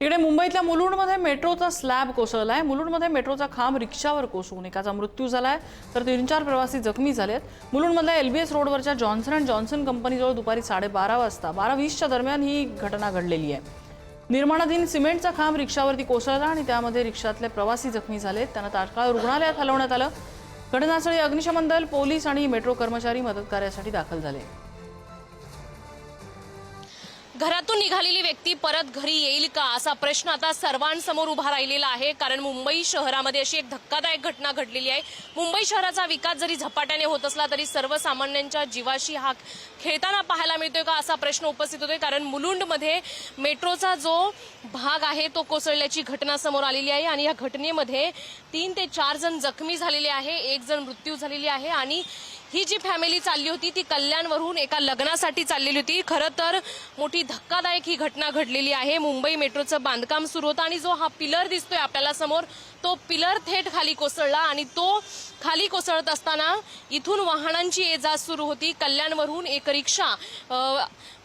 इकडे मुंबईतल्या मुलुंडमध्ये मेट्रोचा स्लॅब कोसळलाय। मुलुंडमध्ये मेट्रोचा खांब रिक्षावर कोसळून एकाचा मृत्यू झालाय तर 3-4 प्रवासी जखमी झालेत। मुलुंडमधल्या LBS रोडवरच्या जॉन्सन अँड जॉन्सन कंपनीजवळ दुपारी 12:30 वाजता 12:20च्या दरम्यान ही घटना घडलेली आहे। निर्माणाधीन सिमेंटचा खांब रिक्षावरती कोसळला आणि त्यामध्ये रिक्षातले प्रवासी जखमी झालेत। त्यांना तात्काळ रुग्णालयात हलवण्यात आलं। घटनास्थळी अग्निशमन दल, पोलीस आणि मेट्रो कर्मचारी मदत कार्यासाठी दाखल झाले। घरातून निघालेली व्यक्ती परत घरी येईल का असा प्रश्न आता सर्वांसमोर उभा राहिलेला आहे। कारण मुंबई शहरामध्ये अशी एक धक्कादायक घटना घडलेली आहे। मुंबई शहराचा विकास जरी झपाट्याने होत असला तरी सर्वसामान्यांच्या जीवाशी हा खेळताना पाहायला मिळतोय का असा प्रश्न उपस्थित होतोय। कारण मुलुंडमध्ये मेट्रोचा जो भाग आहे तो कोसळल्याची घटना समोर आलेली आहे आणि या घटनेमध्ये 3 ते 4 जण जखमी झालेले आहे, 1 जण मृत्यू झालेली आहे। आणि ही जी फॅमिली चालली होती ती कल्याणवरून एका लग्नासाठी चाललेली होती। खरं तर मोठी धक्कादायक ही घटना घडलेली आहे। मुंबई मेट्रोचं बांधकाम सुरू होतं आणि जो हा पिलर दिसतोय आपल्याला समोर तो पिलर थेट खाली कोसळला आणि तो खाली कोसळत असताना इथून वाहनांची ये जा सुरू होती। कल्याणवरून एक रिक्षा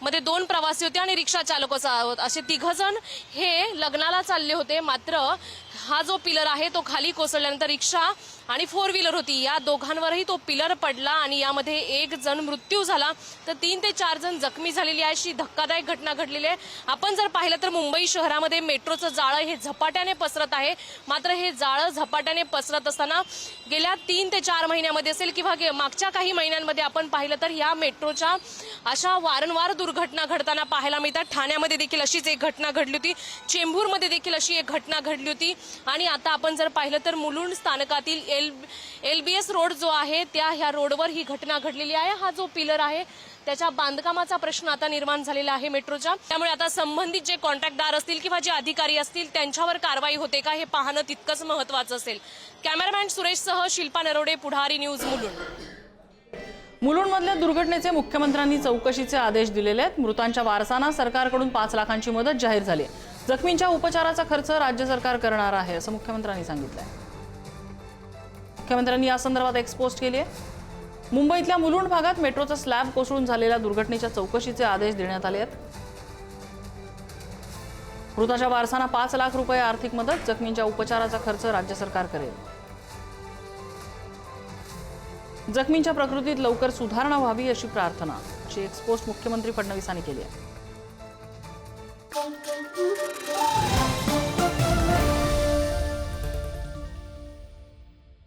मध्ये 2 प्रवासी होते आणि रिक्षा चालक असे 3 जण हे लग्नाला चालले होते। मात्र हा जो पिलर आहे तो खाली कोसळल्यानंतर रिक्षा आणि 4 व्हीलर होती या दोघांवरही तो पिलर पडला आणि यामध्ये 1 जण मृत्यू झाला तर 3 ते 4 जण जखमी झालेली आहे। अशी धक्कादायक घटना घडलेली आहे। आपण जर पाहिलं तर मुंबई शहरामध्ये मेट्रोचं जाळं हे झपाट्याने पसरत आहे। मात्र हे जाळं झपाट्याने पसरत असताना गेल्या 3 ते 4 महिन्यामध्ये असेल किंवा मागच्या काही महिन्यांमध्ये आपण पाहिलं तर या मेट्रोच्या अशा वारंवार दुर्घटना घडताना पाहायला मिळतात। ठाण्यामध्ये देखील अशीच एक घटना घडली होती, चेंबूरमध्ये देखील अशी एक घटना घडली होती आणि आता आपण जर पाहिलं तर मुलुंड स्थानकातील LBS रोड जो आहे ह्या रोडवर ही घटना घडलेली आहे। हा जो पिलर आहे त्याच्या बांधकामाचा प्रश्न आता निर्माण झालेला आहे मेट्रोच्या। त्यामुळे आता संबंधित जे कॉन्ट्रॅक्टदार असतील किंवा जे अधिकारी असतील त्यांच्यावर कारवाई होते का हे पाहणं तितकंच महत्त्वाचं असेल। कॅमेरामॅन सुरेशसह शिल्पा नरोडे, पुढारी न्यूज, मुलुंड। मुलुंडमधल्या दुर्घटनेचे मुख्यमंत्र्यांनी चौकशीचे आदेश दिलेले आहेत। मृतांच्या वारसांना सरकारकडून 5 लाखांची मदत जाहीर झाली। जखमींच्या उपचाराचा खर्च राज्य सरकार करणार आहे असं मुख्यमंत्र्यांनी सांगितलंय। मुख्यमंत्र्यांनी या संदर्भात एक पोस्ट केली आहे। मुंबईतल्या मुलुंड भागात मेट्रोचा स्लॅब कोसळून झालेल्या दुर्घटनेच्या चौकशीचे आदेश देण्यात आले आहेत। मृताच्या वारसांना 5 लाख रुपये आर्थिक मदत, जखमींच्या उपचाराचा खर्च राज्य सरकार करेल। जखमींच्या प्रकृतीत लवकर सुधारणा व्हावी अशी प्रार्थना एक पोस्ट मुख्यमंत्री फडणवीसांनी केली आहे।